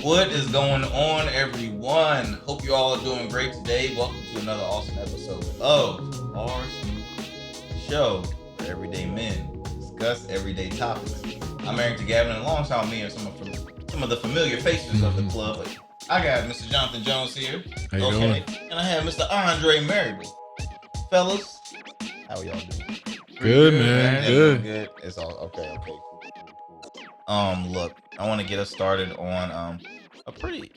What is going on, everyone? Hope you all are doing great today. Welcome to another awesome episode of our show for everyday men. Discuss everyday topics. I'm Arrington Gavin, and alongside me are some of the familiar faces of the club. I got Mr. Jonathon Jones here. How you Okay. doing? And I have Mr. Andrae Marable. Fellas, how y'all doing? Pretty Good, good, man. That's man. doing Good. good. It's all okay, cool. Look, I want to get us started on a pretty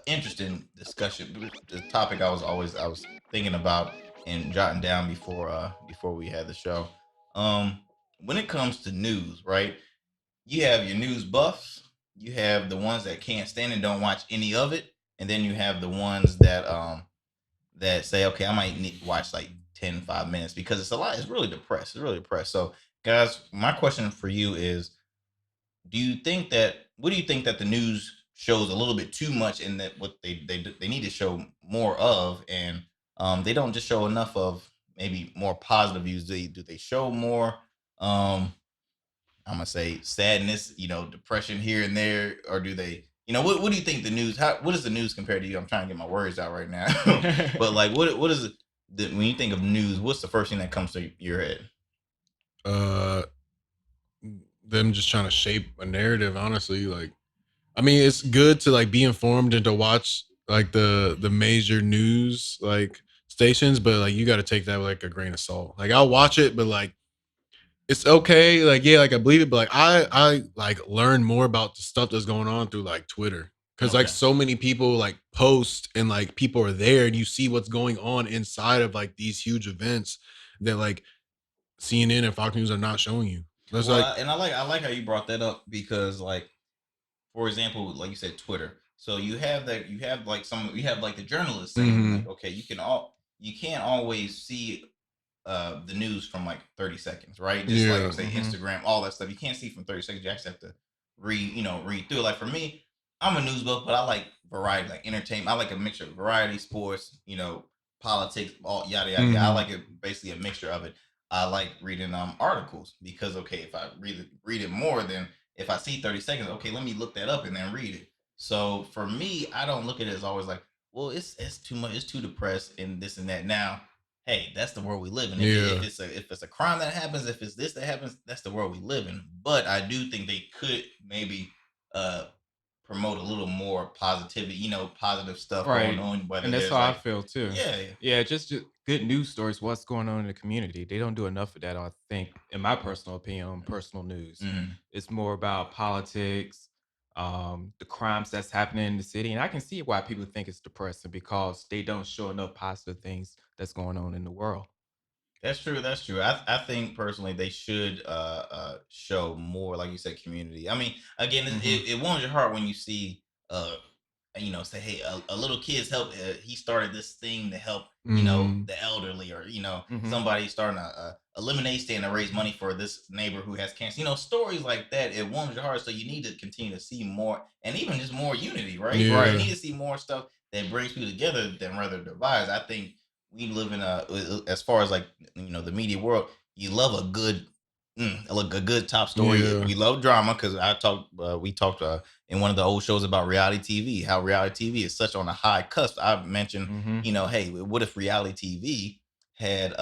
interesting discussion. The topic I was thinking about and jotting down before we had the show. Um, when it comes to news, right? You have your news buffs, you have the ones that can't stand and don't watch any of it, and then you have the ones that say, okay, I might need to watch like 5 minutes because it's a lot. It's really depressed. It's really depressed. So, guys, my question for you is: what do you think that the news shows a little bit too much, and that what they need to show more of, and they don't just show enough of maybe more positive views? Do they show more? Um, I'm gonna say sadness, depression here and there, or do they? What do you think the news? What is the news compared to you? I'm trying to get my words out right now, but like, what is it? When you think of news, what's the first thing that comes to your head? Uh, them just trying to shape a narrative. Honestly, like, I mean, it's good to like be informed and to watch like the major news like stations, but like you got to take that with like a grain of salt. Like I'll watch it, but like it's okay. Like yeah, like I believe it, but like I like learn more about the stuff that's going on through like Twitter. Cause like Okay. so many people like post and like people are there and you see what's going on inside of like these huge events that like CNN and Fox News are not showing you. That's Well, like, and I like how you brought that up because, like, for example, like you said, Twitter. So you have like the journalists saying like, mhm. okay, you can't always see the news from like 30 seconds, right? Just like Yeah. say hmm Instagram, all that stuff. You can't see from 30 seconds. You actually have to read through. Like for me, I'm a news buff, but I like variety, like entertainment. I like a mixture of variety, sports, politics, all yada yada yada. I Mhm. like it basically a mixture of it. I like reading articles because okay, if I read it more, then if I see 30 seconds, okay, let me look that up and then read it. So for me, I don't look at it as always like, well, it's too much, it's too depressed and this and that. Now, hey, that's the world we live in. If Yeah. it's a crime that happens, if it's this that happens, that's the world we live in. But I do think they could maybe uh promote a little more positivity, positive stuff going Right. on. Whether And that's there's how I like, feel too. yeah, Yeah, just good news stories, what's going on in the community. They don't do enough of that, I think, in my personal opinion, on personal news. mhm. It's more about politics, the crimes that's happening in the city. And I can see why people think it's depressing because they don't show enough positive things that's going on in the world. That's true. That's true. I think personally they should show more, like you said, community. I mean, again, hmm it warms your heart when you see say, hey, a little kid's help. He started this thing to help, Mhm. the elderly, or hmm somebody starting a lemonade stand to raise money for this neighbor who has cancer. Stories like that. It warms your heart. So you need to continue to see more, and even just more unity, right? You Right. Yeah. need to see more stuff that brings people together than rather divides. I think we live in as far as like the media world, you love a good like a good top story. Yeah. We love drama because we talked in one of the old shows about reality TV, how reality TV is such on a high cusp. I mentioned, hmm hey, what if reality TV had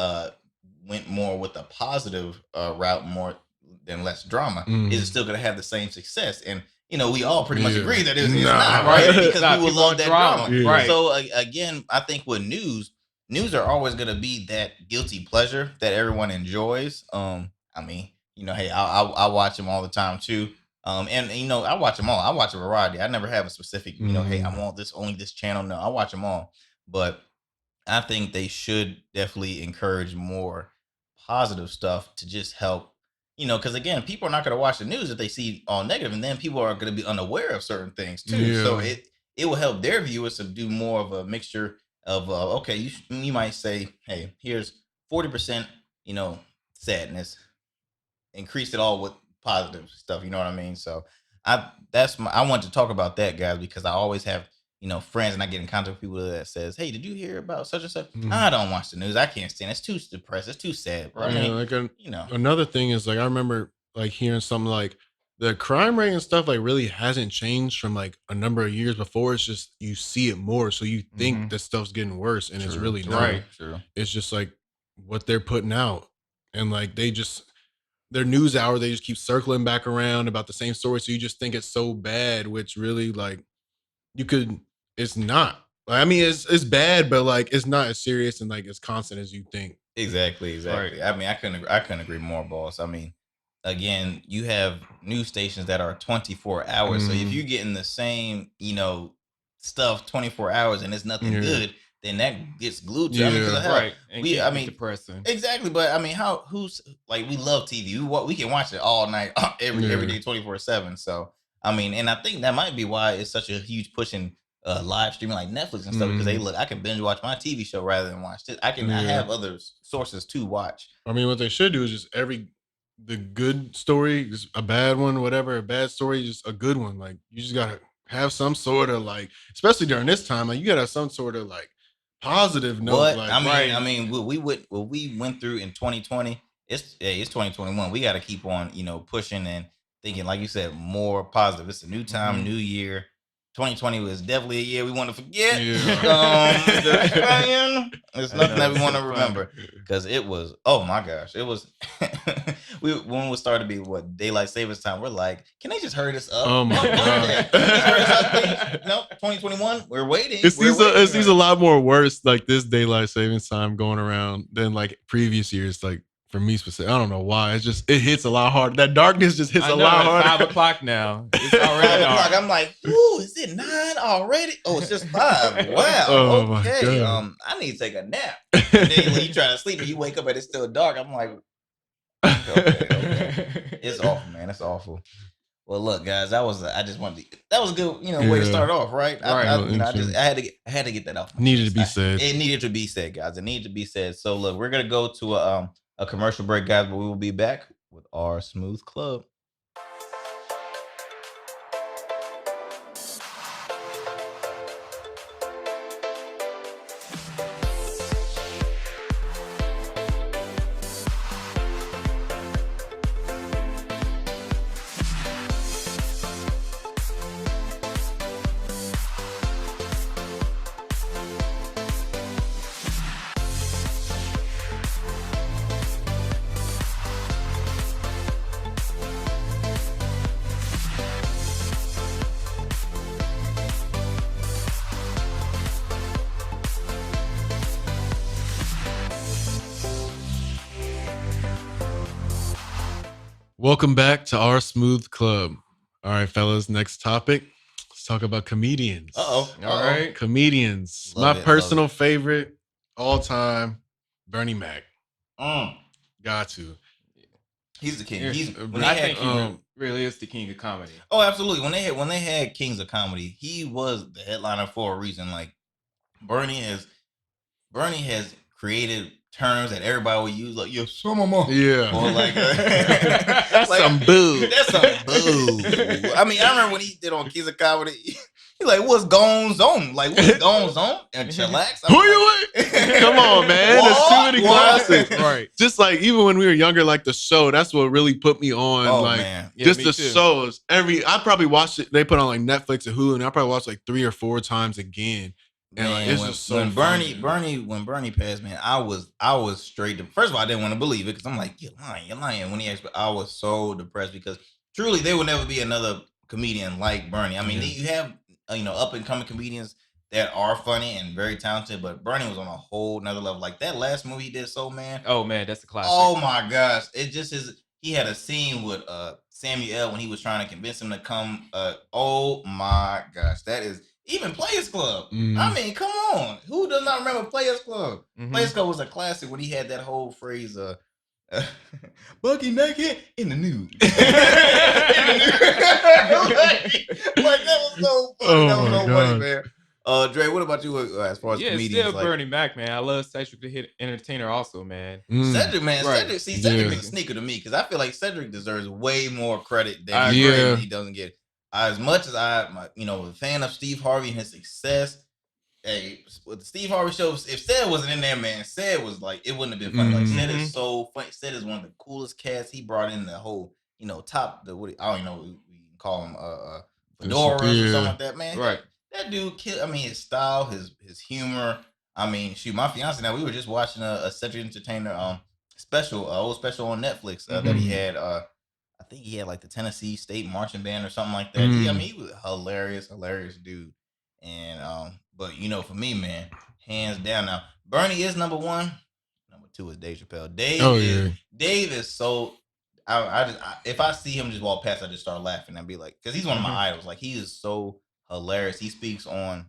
went more with a positive route more than less drama? Is it Mhm. still going to have the same success? And we all pretty much Yeah. agree that it's not, Nah. right? Right. Because Nah, people people love want that drama. drama. Yeah. Right. So again, I think with news are always going to be that guilty pleasure that everyone enjoys. I mean, hey, I watch them all the time too. And I watch them all. I watch a variety. I never have a specific, hey, I Mhm. want this only this channel. No, I watch them all. But I think they should definitely encourage more positive stuff to just help. Because again, people are not going to watch the news if they see all negative, and then people are going to be unaware of certain things too. So Yeah. it will help their viewers to do more of a mixture of okay, you might say, hey, here's 40%, you know, sadness, increase it all with positive stuff. You know what I mean? So I want to talk about that, guys, because I always have friends, and I get in contact with people that says, "Hey, did you hear about such and such?" I Mhm. don't watch the news. I can't stand. It's too depressed. It's too sad. I Right. Yeah. mean, Like you know. another thing is like I remember like hearing something like the crime rate and stuff like really hasn't changed from like a number of years before. It's just you see it more, so you think Mhm. that stuff's getting worse, and it's True, really true, not. Right. true. It's just like what they're putting out, and like their news hour, they just keep circling back around about the same story, so you just think it's so bad, which really like you could. It's not. I mean, it's bad, but like it's not as serious and like as constant as you think. Exactly, Right. exactly. I mean, I couldn't agree more, boss. I mean, again, you have news stations that are 24 hours. So if Mhm. you're getting the same, stuff 24 hours and it's nothing Yeah. good, then that gets glued to. I mean, because Yeah. hell, Right. And can I get mean, depressing. exactly. But I mean, who's like we love TV. We can watch it all night, every Yeah. day, 24/7. So I mean, and I think that might be why it's such a huge push in live streaming like Netflix and stuff because Mhm. I can binge watch my TV show rather than watch this. I Yeah. have other sources to watch. I mean, what they should do is just the good story, just a bad one, whatever, a bad story, just a good one. Like you just gotta have some sort of like, especially during this time, like you gotta have some sort of like positive note. What Like, Right. what we went through in 2020. It's 2021. We got to keep on pushing and thinking like you said more positive. It's a new time, Mhm. new year. 2020 was definitely a year we want to forget. Just yeah. saying, it's I nothing know that we it's want so to funny. remember because it was. Oh my gosh, it was. When we started to be what daylight savings time, we're like, can they just hurry this up? Oh my Fuck god. that. Can you just hurry this up, please? No, 2021. We're waiting. It We're seems it waiting. seems a lot more worse like this daylight savings time going around than like previous years. Like for me specific, I don't know why. It hits a lot harder. That darkness just hits I a know lot at harder. 5 o'clock now. It's already 5 o'clock. dark. I'm like, ooh, is it 9 already? Oh, it's just 5. Oh Wow. my Okay. god. I need to take a nap. And then when you try to sleep and you wake up and it's still dark, I'm like, okay. It's awful, man. It's awful. Well, look, guys, that was a good, way to Yeah. start off, right? Right. Well, interesting. I had to get that off my Needed to chest. be said. It needed to be said, guys. It needed to be said. So look, we're gonna go to a commercial break, guys, but we will be back with our smooth club. Welcome back to our smooth club. All right, fellas, next topic. Let's talk about comedians. All All right. Comedians. Love My it, personal love favorite all time, Bernie Mac. Mm. Got to. He's the king. Yeah. He's when they I had think he really is the king of comedy. Oh, absolutely. When they had Kings of Comedy, he was the headliner for a reason. Like Bernie has Bernie has created terms that everybody will use, like "yo, some of them," Yeah. or like That's like, some boo. That's some boo. I mean, I remember when he did on Kings of Comedy. He like, what's going on? Like, what's going on? And chillax. Who you with? Come on, man. There's too many What? classics. Right. Just like even when we were younger, like the show, that's what really put me on. Oh like man. Yeah, just me the too. shows. I probably watched it. They put on like Netflix and Hulu, and I probably watched like 3 or 4 times again. And like Man, it's just so funny. when Bernie passed, man, I was straight. First of all, I didn't want to believe it because I'm like, you're lying. When he actually, I was so depressed because truly there will never be another comedian like Bernie. I mean, Yeah. you have up and coming comedians that are funny and very talented, but Bernie was on a whole nother level. Like that last movie he did, So Man. Oh man, that's a classic. Oh my gosh. It just is. He had a scene with Samuel when he was trying to convince him to come. Oh my gosh. That is even Players Club. I mean, come on. Who does not remember Players Club? Mhm. Players Club was a classic when he had that whole phrase, Bucky naked in the nude. like that was so funny. Oh That was my so funny, God. man. Dre, what about you as far as Yeah, it's comedians? still Like, Bernie Mac, man. I love Cedric the Hit Entertainer also, man. Cedric, man, Right. Cedric's Yeah. a sneaker to me because I feel like Cedric deserves way more credit than I he, agree. than he doesn't get. As much as a fan of Steve Harvey and his success. Hey, with the Steve Harvey show, if Sed wasn't in there, man, Sed was like, it wouldn't have been funny. Like Sed Mhm. is so funny. Sed is one of the coolest cats. He brought in the whole top the what I don't even know what we can call them fedoras or something like that. Man, Right. that dude kill. I mean, his style, his humor. I mean, shoot, my fiance now we were just watching a Cedric Entertainer special, old special on Netflix that he had. I think he had like the Tennessee State Marching Band or something like that. I mean, he was hilarious dude. And but for me, man, hands down. Now, Bernie is number one. Number two is Dave Chappelle. Dave is so. If I see him just walk past, I just start laughing and be like, because he's one of my idols. Like he is so hilarious. He speaks on.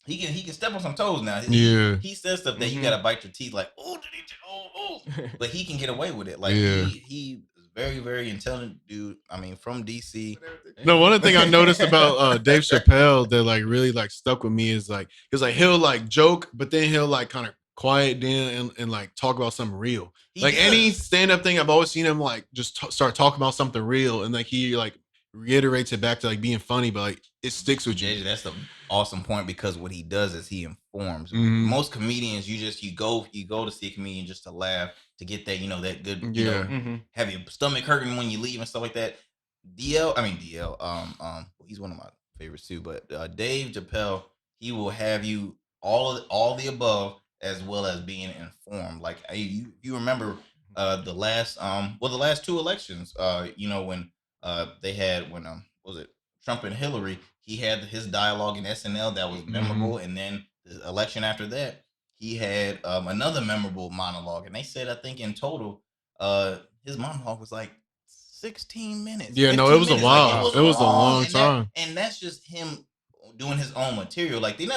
He can step on some toes now. He says stuff that you gotta bite your teeth like, but he can get away with it. Like he is very, very intelligent dude. I mean, from DC. No, one of the things I noticed about Dave Chappelle that like really like stuck with me is like, because like he'll like joke, but then he'll like kind of quiet down and like talk about something real. Any stand-up thing, I've always seen him like just start talking about something real, and like he like reiterates it back to like being funny, but like it sticks with you. That's an awesome point, because what he does is he informs. Most comedians, you go to see a comedian just to laugh, to get that that good have your stomach hurting when you leave and stuff like that. DL, he's one of my favorites too. But Dave Chappelle, he will have you all the above as well as being informed. Like you remember the last two elections. When they had when was it Trump and Hillary? He had his dialogue in SNL that was memorable, and then the election after that, he had another memorable monologue. And they said, I think in total, his monologue was like 16 minutes. Yeah, no, it was a while. Like, it was a long time. And that's just him doing his own material. Like they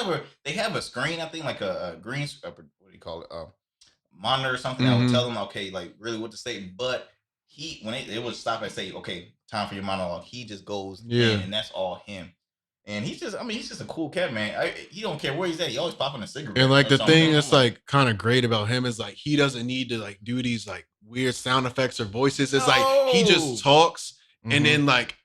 have a screen, I think, like a green, what do you call it? Monitor or something. I would tell them, okay, like really what to say. But when they would stop and say, okay, time for your monologue, he just goes in, and that's all him. And he's just a cool cat, man. He don't care where he's at. He always popping a cigarette. And like the thing that's like kind of great about him is like he doesn't need to like do these like weird sound effects or voices. It's like he just talks, and then like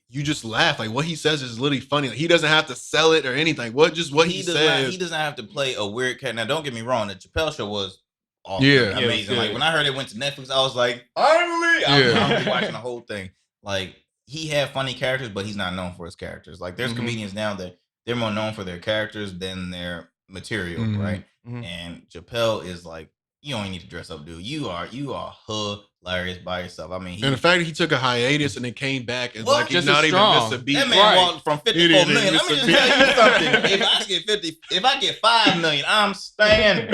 you just laugh. Like what he says is literally funny. Like, he doesn't have to sell it or anything. What he says. He doesn't have to play a weird cat. Now, don't get me wrong. The Chappelle Show was awesome. Amazing. Like when I heard it went to Netflix, I was like, finally, I'm watching the whole thing. Like he had funny characters, but he's not known for his characters. Like there's comedians now that they're more known for their characters than their material, right? And Chappelle is like, you don't need to dress up, dude. You are hilarious by yourself. I mean, and the fact that he took a hiatus and then came back and like he's not even missed a beat. That man walked from 54 million. Let me just tell you something. If I get 5 million, I'm staying.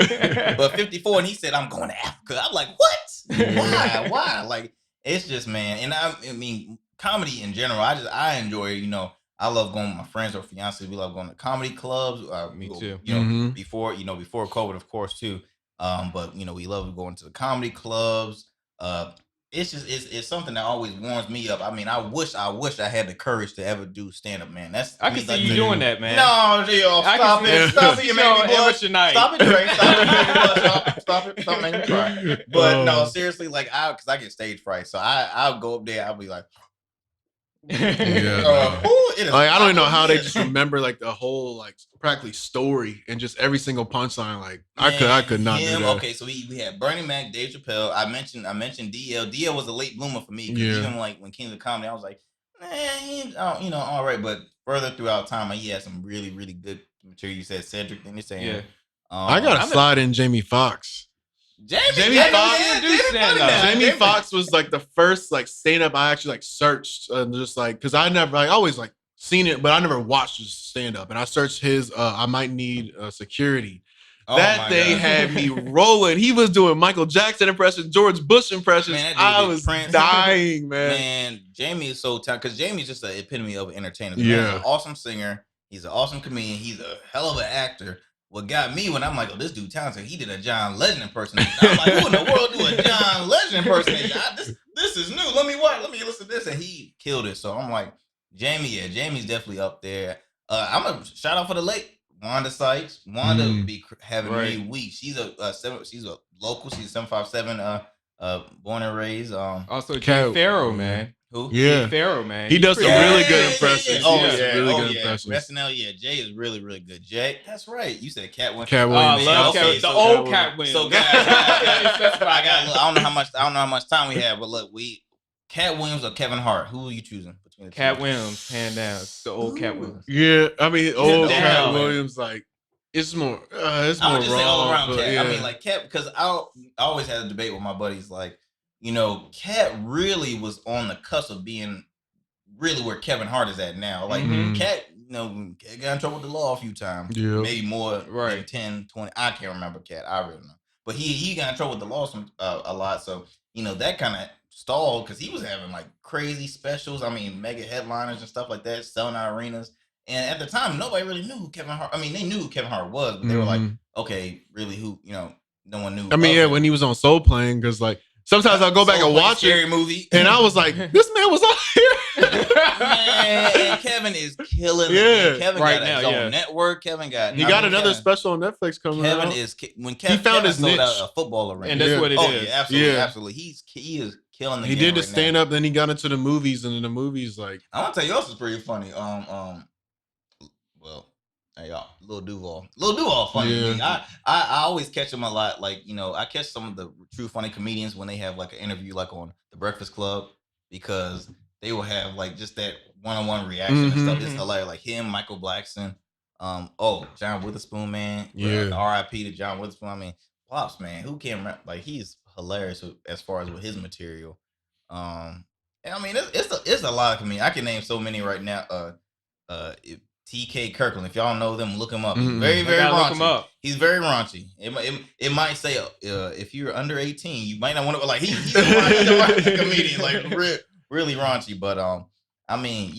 But 54, and he said I'm going to Africa. I'm like, what? Why? Like it's just, man. And I mean, comedy in general, I enjoy. I love going with my friends or fiancés. We love going to comedy clubs. Me too. Before COVID, of course, too. But we love going to the comedy clubs. It's just it's something that always warms me up. I mean, I wish I had the courage to ever do stand up, man. I can see you doing that, man. No, Gio, stop it, stop it, you make me blush. Stop it, Drake, stop it, stop making me cry. But no, seriously, like because I get stage fright, so I'll go up there, I'll be like. Like, I don't even know how they just remember like the whole like practically story and just every single punchline. Like I could not do that. Okay, so we had Bernie Mac, Dave Chappelle. I mentioned DL. DL was a late bloomer for me. Even like when King of Comedy, I was like, all right. But further throughout time, he had some really, really good material. You said Cedric, then you're saying, I gotta slide in Jamie Foxx. Jamie Foxx was like the first like stand up I actually like searched and just like because I always like seen it, but I never watched his stand up. And I searched his I might need security. That thing had me rolling. He was doing Michael Jackson impressions, George Bush impressions. Man, I was dying, man. Man, Jamie is so talented because Jamie's just the epitome of an entertainer. He's an awesome singer. He's an awesome comedian. He's a hell of an actor. What got me when I'm like, oh, this dude talented. He did a John Legend impersonation. I'm like, who in the world do a John Legend impersonation? This is new. Let me listen to this. And he killed it. So I'm like, Jamie's definitely up there. I'm gonna shout out for the late Wanda Sykes. Wanda be having me weak. She's a local. She's 757. Born and raised. Also, Jay Farrow, man. Who? Yeah, Farrow, man. He does some really good impressions. Good impressions. SNL, Jay is really, really good. Jay, that's right. You said Cat Williams. Cat Williams. I love Cat, the old Cat Williams. So guys, I don't know how much time we have, but look, Cat Williams or Kevin Hart? Who are you choosing between the Cat two? Williams, hand down. The old Cat Williams. Yeah, I mean, You said old the old Cat Cat Williams, like it's more I would just say all raw, around but Cat. yeah. I mean, like Cat, because I always had a debate with my buddies. Like, Cat really was on the cusp of being really where Kevin Hart is at now. Like, Cat, Cat got in trouble with the law a few times. Yeah. Maybe more than Right. 10, 20. I can't remember Cat. I really know. But he got in trouble with the law a lot. So, that kind of stalled because he was having like crazy specials. I mean, mega headliners and stuff like that, selling out arenas. And at the time, nobody really knew who Kevin Hart. I mean, they knew who Kevin Hart was, but they were like, okay, really, who? No one knew. I mean, yeah, when he was on Soul Playing, because like sometimes I'll go back and watch Scary Movie, and I was like, this man was on here. Man, and Kevin is killing. Yeah, Kevin right got now, his own yeah. network. Kevin got. He got another special on Netflix coming Kevin out. is when Kevin found his sold niche. out a football arena, And that's what it is. Yeah, absolutely, Yeah. absolutely. He is killing the He game did the right now. stand up, then he got into the movies, and in the movies, like I want to tell you else is pretty funny. Well, hey y'all, Lil Duval funny to me. I always catch him a lot. Like I catch some of the true funny comedians when they have like an interview like on The Breakfast Club, because they will have like just that one-on-one reaction and stuff. It's hilarious. Like him, Michael Blackson, John Witherspoon, man. Yeah. R.I.P. to John Witherspoon. I mean, Pops, man, who can't remember? Like he's hilarious as far as with his material. And I mean, it's a lot of comedians. I can name so many right now. TK Kirkland. If y'all know them, look him up. He's very, very raunchy. Look him up. He's very raunchy. It might say if you're under 18, you might not want to. Like he's a raunchy comedian, like really raunchy. But I mean,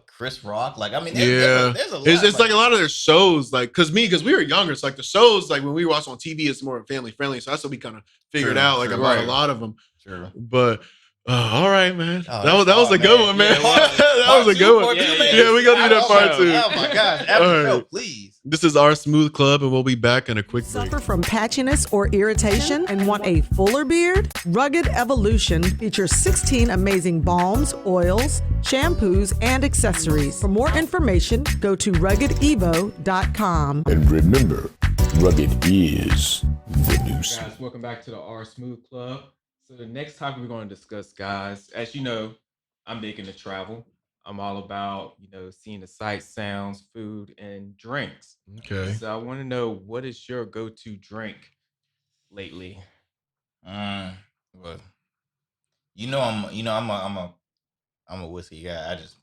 Chris Rock. Like I mean, there's a lot. It's like a lot of their shows, like because we were younger, so like the shows, like when we watch on TV, it's more family friendly. So that's what we kind of figured out, like about a lot of them. True. But all right, man. Oh, that was a good one, man. That was a good one. Yeah, we gonna do that part 2. Oh my gosh, after the show, please. This is our Smooth Club, and we'll be back in a quick break. Suffer from patchiness or irritation and want a fuller beard? Rugged Evolution features 16 amazing balms, oils, shampoos, and accessories. For more information, go to ruggedevo.com. And remember, rugged is the new smooth. Guys, welcome back to the R Smooth Club. So the next topic we're going to discuss, guys, as you know, I'm big into travel. I'm all about, seeing the sights, sounds, food, and drinks. Okay. So I want to know, what is your go-to drink lately? Well, I'm a whiskey guy. I just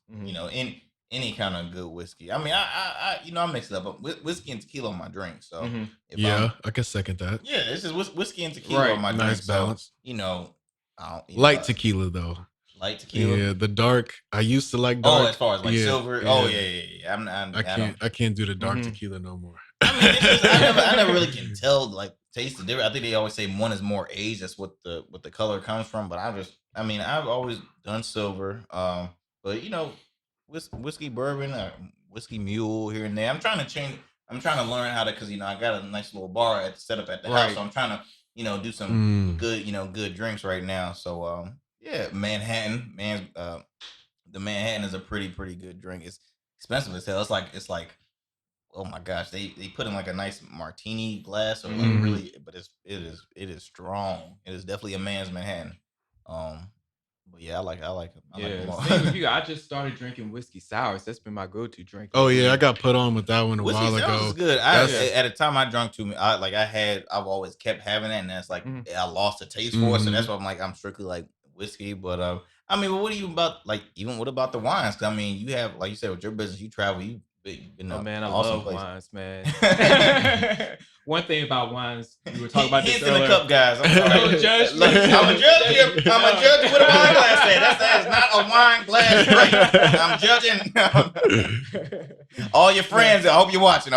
any kind of good whiskey. I mean, I mix it up. Whiskey and tequila on my drink. So I can second that. Yeah, it's just whiskey and tequila on my drink. Nice balance. So, light tequila though. Light tequila. Yeah, the dark. I used to like dark. Oh, as far as like silver. Yeah. Oh yeah. I can't do the dark tequila no more. I mean, I never really can tell taste the difference. I think they always say one is more aged. That's what the color comes from. But I've always done silver. But whiskey bourbon, whiskey mule here and there. I'm trying to change. I'm trying to learn how to, because I got a nice little bar set up at the house, so I'm trying to do some good drinks right now. So Manhattan, the Manhattan is a pretty good drink. It's expensive as hell. It's like oh my gosh, they put in like a nice martini glass or like really, but it is strong. It is definitely a man's Manhattan. But yeah, I like it. I like it more. Same with you. I just started drinking whiskey sours. That's been my go-to drink. Oh yeah, I got put on with that one a while ago. Whiskey is good. At a time I drank too many. I've always kept having that, and that's like I lost the taste for it. So that's why I'm strictly like whiskey. But what are you about? Like, even what about the wines? 'Cause I mean, you have, like you said, with your business, you travel. You've been Oh man, I awesome love place. wines, man. One thing about wines, we were talking about this Hands in the earlier. cup, guys. I'm sorry. Don't judge me. Look, I'm a judge you. I'm a judge you with a wine glass. That is not a wine glass drink. I'm judging all your friends. I hope you're watching.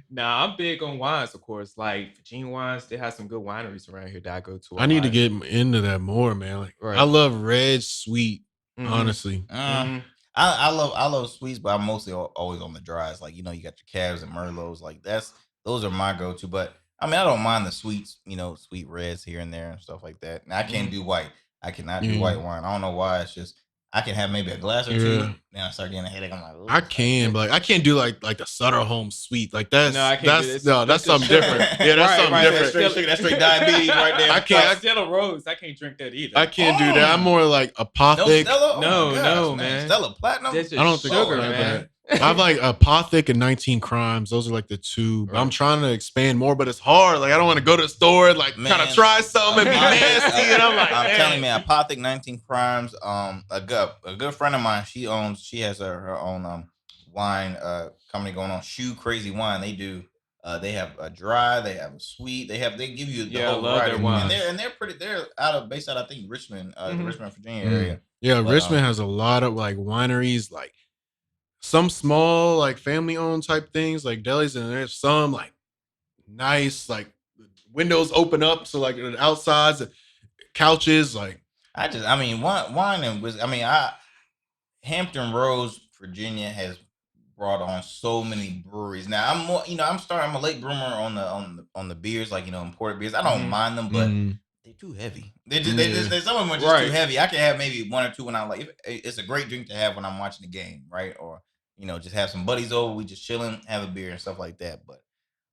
Nah, I'm big on wines, of course. Like Virginia wines, they have some good wineries around here that I go to. I need to get into that more, man. Like, Right. I love red sweet, honestly. I love sweets, but I'm mostly always on the dries. Like, you got your Cavs and Merlots. Like, those are my go-to. But I mean, I don't mind the sweets, sweet reds here and there and stuff like that. And I can't do white. I cannot do white wine. I don't know why. It's just I can have maybe a glass or two. Then I start getting a headache. I'm like, I can, but I can't do like the Sutter Home Suite. Like that's No, I can't do this. that's That's something just different. sugar. Yeah, that's Right, something right. different. That's That's straight diabetes right there. I can't. Stella Rose, I can't drink that either. I can't do that. I'm more like No apothic. Stella. Oh No, my gosh, no, man. man. Stella Platinum. That's just I don't think sugar, I have man. I have like apothic and 19 crimes. Those are like the two. But I'm Right. trying to expand more, but it's hard. Like I don't want to go to the store and like kind of try something and be nasty. And I'm like, I'm telling you, man, Apothic 19 Crimes. A good friend of mine. She has her own wine company going on. Shoe Crazy Wine. They do. They have a dry. They have a sweet. They give you the Yeah, I whole love their variety. wines. And they're pretty. They're based out I think Richmond, the Richmond, Virginia Mm. area. Yeah, But, Richmond has a lot of like wineries, like some small like family owned type things, like delis, and there's some like nice like windows open up, so like the outsides, couches, like I mean, wine and whiskey. I mean, Hampton Roads, Virginia has brought on so many breweries. Now I'm more, I'm a late bloomer on the beers, like imported beers. I don't mind them, but they're too heavy. Some of them are just too heavy. I can have maybe one or two when I'm like, it's a great drink to have when I'm watching the game, right? Or just have some buddies over, we just chilling, have a beer and stuff like that. But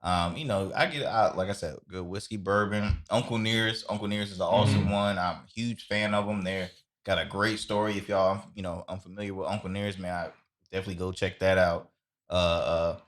I get out, like I said, good whiskey, bourbon. Uncle Nearest is an awesome one. I'm a huge fan of them. They're got a great story. If y'all, unfamiliar with Uncle Nearest, man, I definitely go check that out. But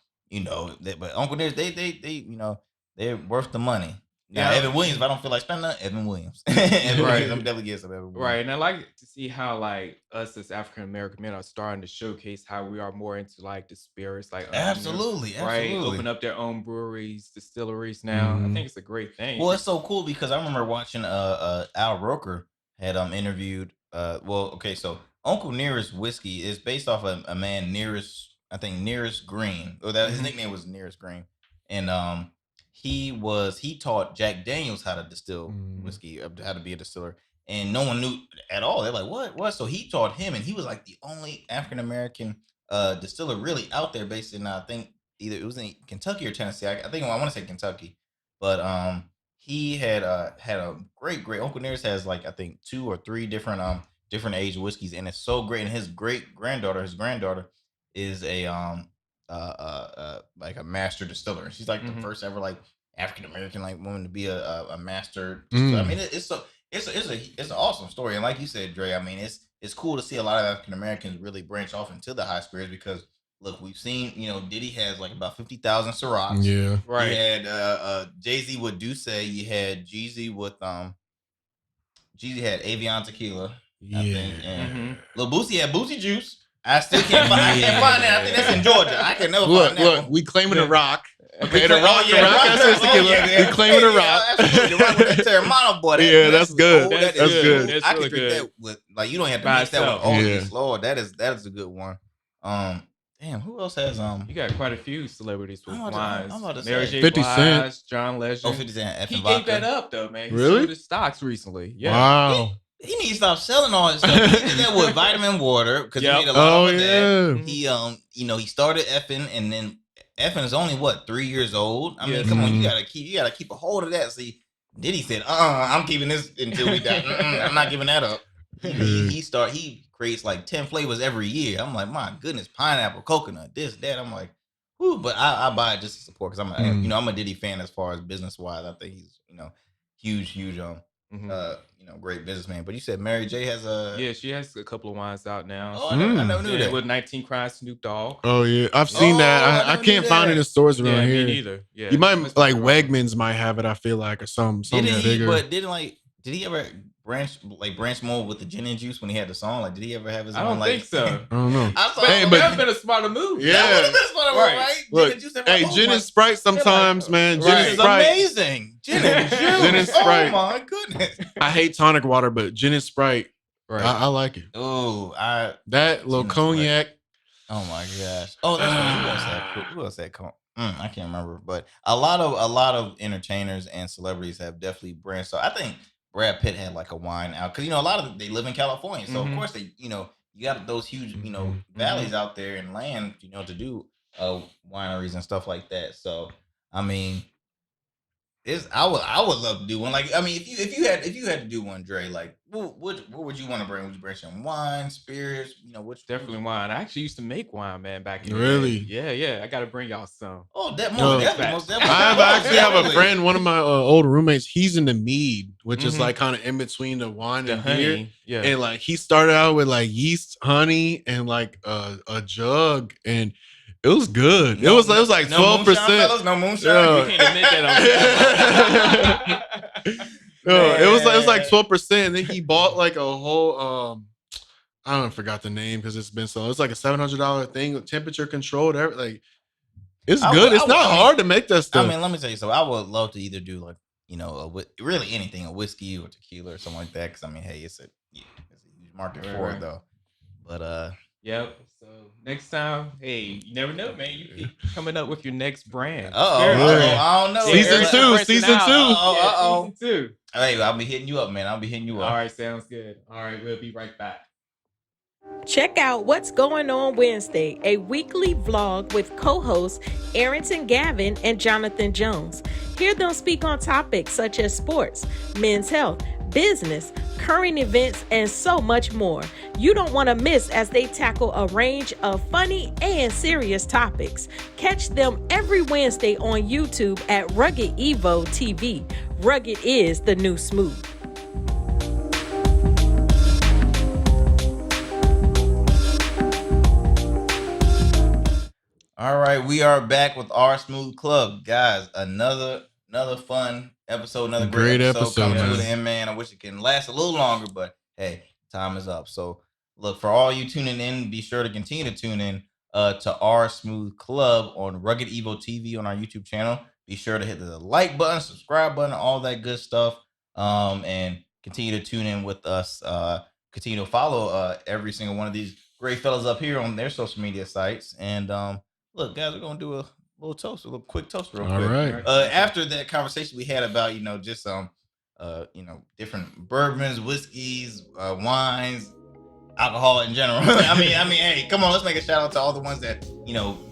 Uncle Nearest, they're worth the money. Now, Yeah. Evan Williams, if I don't feel like spending that, Evan Williams. Evan Right. Williams, I'm definitely getting some Evan Williams. Right, and I like to see how like us as African American men are starting to showcase how we are more into like the spirits, like Absolutely. right, open up their own breweries, distilleries now. I think it's a great thing. Well, it's so cool because I remember watching Al Roker had interviewed so Uncle Nearest whiskey is based off a man Nearest, I think Nearest Green. Or that his nickname was Nearest Green. And he taught Jack Daniels how to distill whiskey, how to be a distiller. And no one knew at all. They're like, what? So he taught him, and he was like the only African American distiller really out there, based in I think either it was in Kentucky or Tennessee. I want to say Kentucky, but he had a great Uncle Nearest has like I think 2 or 3 different aged whiskeys, and it's so great. And his granddaughter is a like a master distiller. She's like the first ever like African American like woman to be a master distiller. I mean, it's an awesome story. And like you said, Dre, I mean, it's cool to see a lot of African Americans really branch off into the high spirits because look, we've seen, Diddy has like about 50,000 Cirocs. Yeah. Right. You had Jay-Z with Douce. You had Jeezy with Jeezy had Avion Tequila. I think. And Lil Boosie had Boosie Juice. I still can't find. I can't find that. I think that's in Georgia. I can never find that. Look, we claiming the rock. Okay, the Oh, rock. yeah, That's his tequila. We claiming the rock. Absolutely. The rock with that Terramana, boy. Yeah, that's good. That's That's good. good. That's I can really drink good. that with like you don't have to By mix that itself. with all Yeah. these. Lord, that is a good one. Damn, who else has You got quite a few celebrities with I'm about wines. to Mary say. J. 50 Blige, Cent. John Legend. 50 Cent He effing gave vodka? that up though, man. He Really? sold his stocks recently. Yeah. Wow. He needs to stop selling all this stuff. He did that with vitamin water because Yep. he made a lot Oh of that. yeah. He started effing, and then effing is only 3 years old. I mean, Yes. come on, you gotta keep a hold of that. See, Diddy said, I'm keeping this until we die. I'm not giving that up. He creates like 10 flavors every year. I'm like, my goodness, pineapple, coconut, this, that. I'm like, whoo, but I buy it just to support because I'm a Diddy fan as far as business wise. I think he's huge great businessman. But you said Mary J has a Yeah, she has a couple of wines out now. Oh, I never knew Yeah, that. with 19 Crimes, Snoop Dogg. Oh yeah. I've seen that. I I never can't knew find it that. in stores around Yeah, here. me neither. Yeah, You might must like be wrong. Wegmans might have it. I feel like or something bigger. But did he ever branch more with the gin and juice when he had the song? Like, did he ever have his I own? don't think so. I don't know. I saw Hey, him. but- That would have been a smarter move. Yeah. That would have been smart, Right. right? Look, Gin and juice. Hey, gin and Sprite sometimes, man. Gin Right. and This is Sprite. amazing. Gin and juice. Gin and Sprite. Oh my goodness. I hate tonic water, but gin and Sprite, Right. I like it. Oh, That little Gin and cognac. Oh my gosh. Oh, that's what who else that called? I can't remember, but a lot of entertainers and celebrities have definitely branched. So I think Brad Pitt had like a wine out because a lot of them, they live in California, so of course they you got those huge valleys out there and land to do wineries and stuff like that. So I mean, I would love to do one. Like, I mean, if you had to do one, Dre, like, what would you want to bring? Would you bring some wine, spirits? Which Definitely wine. I actually used to make wine, man, back in the Really? day. Yeah, yeah. I got to bring y'all some. Oh, that No. most definitely. I actually have a Definitely. friend, one of my old roommates. He's in the mead, which is Mhm. like kind of in between the wine The and beer. honey. Yeah. And like he started out with like yeast, honey, and like a jug, and it was good. It was like no moonshine, 12%. fellas, no moonshine. Yeah. You can't admit that on camera. No, it was like Man. 12%. And then he bought like a whole I don't forgot the name because it's been so. It's like a $700 thing with temperature controlled. Like it's I good. would- It's I would- not I mean- hard to make that stuff. I mean, let me tell you something. I would love to either do like really anything, a whiskey or tequila or something like that. Because I mean, hey, it's a huge market Right, for right. it though. But Yep. So next time, hey, you never know, man. You keep coming up with your next brand. I don't know. Season Eric, two, branching season out. two. Uh-oh. Season 2. Hey, I'll be hitting you up, man. I'll be hitting you up. All right, sounds good. All right, we'll be right back. Check out What's Going On Wednesday, a weekly vlog with co-hosts Arrington Gavin and Jonathon Jones. Hear them speak on topics such as sports, men's health, business, current events, and so much more. You don't want to miss as they tackle a range of funny and serious topics. Catch them every Wednesday on YouTube at Rugged Evo TV. Rugged is the new smooth. All right, we are back with our Smooth Club, guys. Another fun episode, another great episode coming to man. the end, man. I wish it can last a little longer, but hey, time is up. So look, for all you tuning in, be sure to continue to tune in to our Smooth Club on Rugged Evo TV on our YouTube channel. Be sure to hit the like button, subscribe button, all that good stuff. And continue to tune in with us. Continue to follow every single one of these great fellas up here on their social media sites. And look, guys, we're gonna do a little toast, a little quick toast, real All quick. right. After that conversation we had about just different bourbons, whiskeys, wines, alcohol in general. I mean, hey, come on, let's make a shout out to all the ones that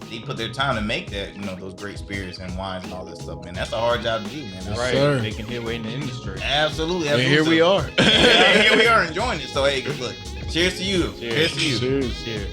they put their time to make that those great spirits and wines and all that stuff, man. That's a hard job to do, man. That's Right. sir. They can hear way in the industry. Absolutely. And here we are. And here we are enjoying it. So hey, look, cheers to you. Cheers to you. Cheers. Cheers.